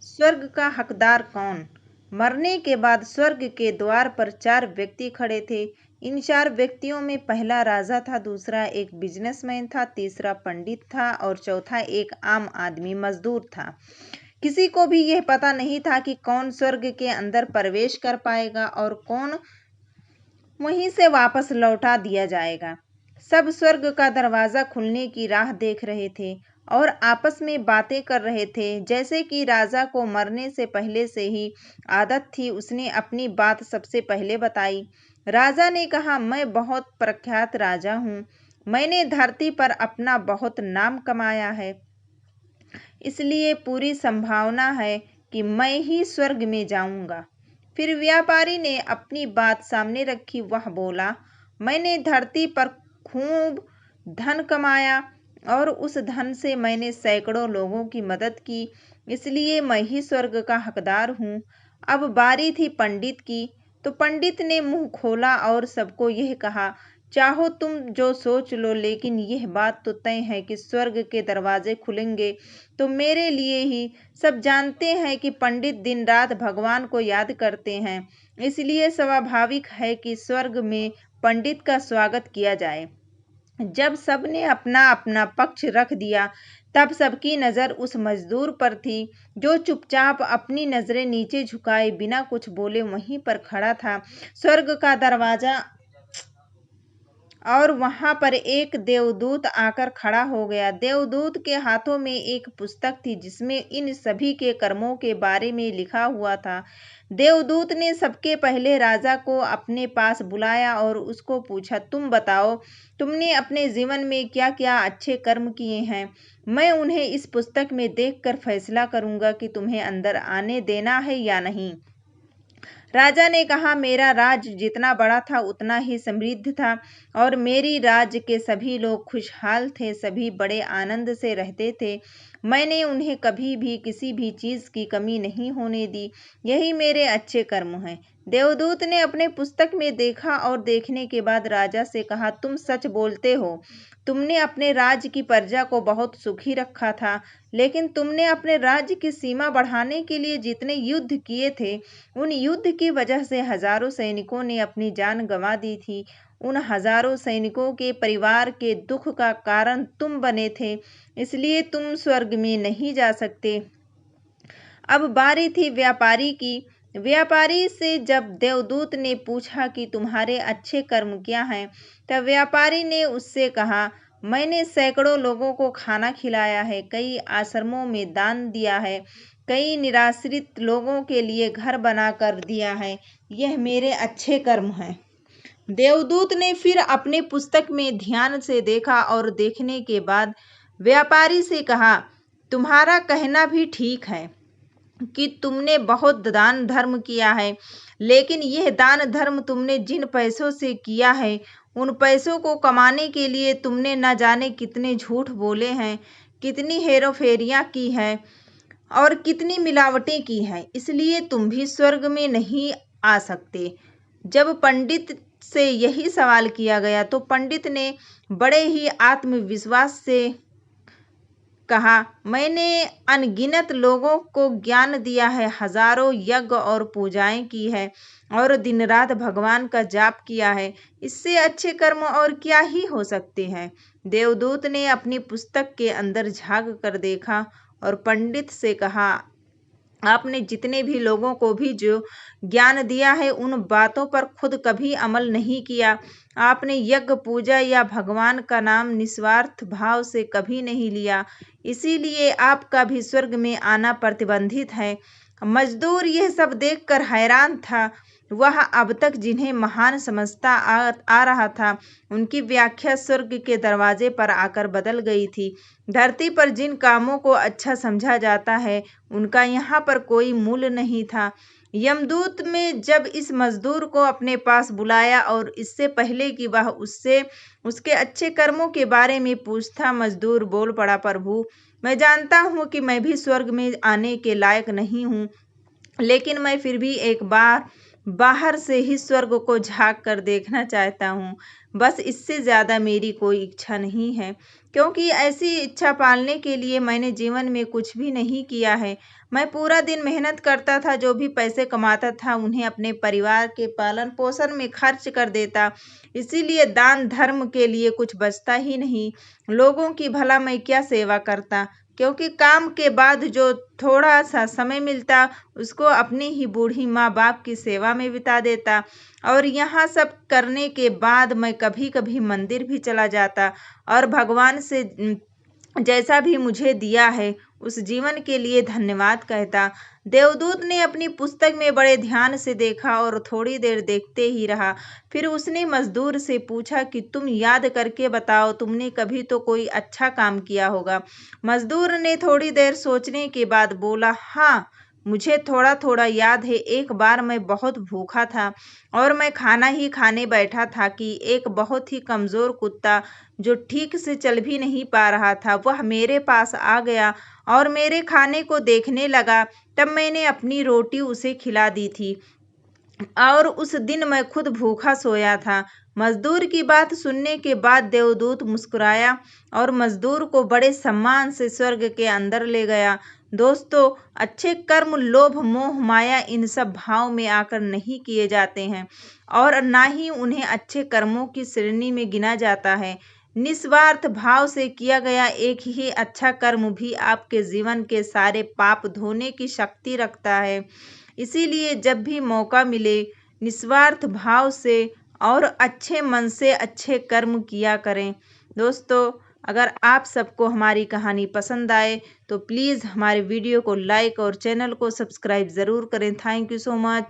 स्वर्ग का हकदार कौन। मरने के बाद स्वर्ग के द्वार पर 4 व्यक्ति खड़े थे। इन 4 व्यक्तियों में पहला राजा था, दूसरा एक बिजनेसमैन था, तीसरा पंडित था और चौथा एक आम आदमी मजदूर था। किसी को भी यह पता नहीं था कि कौन स्वर्ग के अंदर प्रवेश कर पाएगा और कौन वहीं से वापस लौटा दिया जाएगा। सब स्वर्ग का दरवाजा खुलने की राह देख रहे थे और आपस में बातें कर रहे थे। जैसे कि राजा को मरने से पहले से ही आदत थी, उसने अपनी बात सबसे पहले बताई। राजा ने कहा, मैं बहुत प्रख्यात राजा हूँ। मैंने धरती पर अपना बहुत नाम कमाया है, इसलिए पूरी संभावना है कि मैं ही स्वर्ग में जाऊंगा। फिर व्यापारी ने अपनी बात सामने रखी। वह बोला, मैंने धरती पर खूब धन कमाया और उस धन से मैंने सैकड़ों लोगों की मदद की, इसलिए मैं ही स्वर्ग का हकदार हूँ। अब बारी थी पंडित की, तो पंडित ने मुंह खोला और सबको यह कहा, चाहो तुम जो सोच लो, लेकिन यह बात तो तय है कि स्वर्ग के दरवाजे खुलेंगे तो मेरे लिए ही। सब जानते हैं कि पंडित दिन रात भगवान को याद करते हैं, इसलिए स्वाभाविक है कि स्वर्ग में पंडित का स्वागत किया जाए। जब सबने अपना अपना पक्ष रख दिया, तब सबकी नज़र उस मजदूर पर थी जो चुपचाप अपनी नज़रें नीचे झुकाए बिना कुछ बोले वहीं पर खड़ा था। स्वर्ग का दरवाजा और वहां पर एक देवदूत आकर खड़ा हो गया। देवदूत के हाथों में एक पुस्तक थी जिसमें इन सभी के कर्मों के बारे में लिखा हुआ था। देवदूत ने सबके पहले राजा को अपने पास बुलाया और उसको पूछा, तुम बताओ, तुमने अपने जीवन में क्या क्या अच्छे कर्म किए हैं। मैं उन्हें इस पुस्तक में देखकर फैसला करूंगा कि तुम्हें अंदर आने देना है या नहीं। राजा ने कहा, मेरा राज जितना बड़ा था उतना ही समृद्ध था और मेरी राज्य के सभी लोग खुशहाल थे, सभी बड़े आनंद से रहते थे। मैंने उन्हें कभी भी किसी भी चीज की कमी नहीं होने दी। यही मेरे अच्छे कर्म हैं। देवदूत ने अपने पुस्तक में देखा और देखने के बाद राजा से कहा, तुम सच बोलते हो। तुमने अपने राज्य की प्रजा को बहुत सुखी रखा था, लेकिन तुमने अपने राज्य की सीमा बढ़ाने के लिए जितने युद्ध किए थे, उन युद्ध की वजह से हजारों सैनिकों ने अपनी जान गंवा दी थी। उन हजारों सैनिकों के परिवार के दुख का कारण तुम बने थे, इसलिए तुम स्वर्ग में नहीं जा सकते। अब बारी थी व्यापारी की। व्यापारी से जब देवदूत ने पूछा कि तुम्हारे अच्छे कर्म क्या हैं, तब व्यापारी ने उससे कहा, मैंने सैकड़ों लोगों को खाना खिलाया है, कई आश्रमों में दान दिया है, कई निराश्रित लोगों के लिए घर बना कर दिया है। यह मेरे अच्छे कर्म हैं। देवदूत ने फिर अपने पुस्तक में ध्यान से देखा और देखने के बाद व्यापारी से कहा, तुम्हारा कहना भी ठीक है कि तुमने बहुत दान धर्म किया है, लेकिन यह दान धर्म तुमने जिन पैसों से किया है, उन पैसों को कमाने के लिए तुमने न जाने कितने झूठ बोले हैं, कितनी हेरोफेरियां की हैं और कितनी मिलावटें की हैं, इसलिए तुम भी स्वर्ग में नहीं आ सकते। जब पंडित से यही सवाल किया गया तो पंडित ने बड़े ही आत्मविश्वास से कहा, मैंने अनगिनत लोगों को ज्ञान दिया है, हजारों यज्ञ और पूजाएं की है और दिन रात भगवान का जाप किया है। इससे अच्छे कर्म और क्या ही हो सकते हैं। देवदूत ने अपनी पुस्तक के अंदर झांक कर देखा और पंडित से कहा, आपने जितने भी लोगों को भी जो ज्ञान दिया है, उन बातों पर खुद कभी अमल नहीं किया। आपने यज्ञ पूजा या भगवान का नाम निस्वार्थ भाव से कभी नहीं लिया, इसीलिए आपका भी स्वर्ग में आना प्रतिबंधित है। मजदूर यह सब देखकर हैरान था। वह अब तक जिन्हें महान समझता आ रहा था, उनकी व्याख्या स्वर्ग के दरवाजे पर आकर बदल गई थी। धरती पर जिन कामों को अच्छा समझा जाता है, उनका यहाँ पर कोई मूल्य नहीं था। यमदूत में जब इस मजदूर को अपने पास बुलाया और इससे पहले कि वह उससे उसके अच्छे कर्मों के बारे में पूछता, मजदूर बोल पड़ा, प्रभु, मैं जानता हूँ कि मैं भी स्वर्ग में आने के लायक नहीं हूँ, लेकिन मैं फिर भी एक बार बाहर से ही स्वर्ग को झांक कर देखना चाहता हूँ। बस इससे ज़्यादा मेरी कोई इच्छा नहीं है, क्योंकि ऐसी इच्छा पालने के लिए मैंने जीवन में कुछ भी नहीं किया है। मैं पूरा दिन मेहनत करता था, जो भी पैसे कमाता था उन्हें अपने परिवार के पालन-पोषण में खर्च कर देता। इसीलिए दान धर्म के लिए कुछ बचता ही नहीं। लोगों की भला मैं क्या सेवा करता, क्योंकि काम के बाद जो थोड़ा-सा समय मिलता उसको अपनी ही बूढ़ी माँ-बाप की सेवा में बिता देता। और यहाँ सब करने के बाद मैं कभी-कभी मंदिर भी चला जाता और भगवान से जैसा भी मुझे दिया है उस जीवन के लिए धन्यवाद कहता। देवदूत ने अपनी पुस्तक में बड़े ध्यान से देखा और थोड़ी देर देखते ही रहा। फिर उसने मजदूर से पूछा कि तुम याद करके बताओ, तुमने कभी तो कोई अच्छा काम किया होगा। मजदूर ने थोड़ी देर सोचने के बाद बोला, हाँ, मुझे थोड़ा थोड़ा याद है। एक बार मैं बहुत भूखा था और मैं खाना ही खाने बैठा था कि एक बहुत ही कमज़ोर कुत्ता, जो ठीक से चल भी नहीं पा रहा था, वह मेरे पास आ गया और मेरे खाने को देखने लगा। तब मैंने अपनी रोटी उसे खिला दी थी और उस दिन मैं खुद भूखा सोया था। मजदूर की बात सुनने के बाद देवदूत मुस्कुराया और मजदूर को बड़े सम्मान से स्वर्ग के अंदर ले गया। दोस्तों, अच्छे कर्म लोभ मोह माया इन सब भाव में आकर नहीं किए जाते हैं और ना ही उन्हें अच्छे कर्मों की श्रेणी में गिना जाता है। निस्वार्थ भाव से किया गया एक ही अच्छा कर्म भी आपके जीवन के सारे पाप धोने की शक्ति रखता है। इसीलिए जब भी मौका मिले, निस्वार्थ भाव से और अच्छे मन से अच्छे कर्म किया करें। दोस्तों, अगर आप सबको हमारी कहानी पसंद आए तो प्लीज़ हमारे वीडियो को लाइक और चैनल को सब्सक्राइब ज़रूर करें। Thank you so much.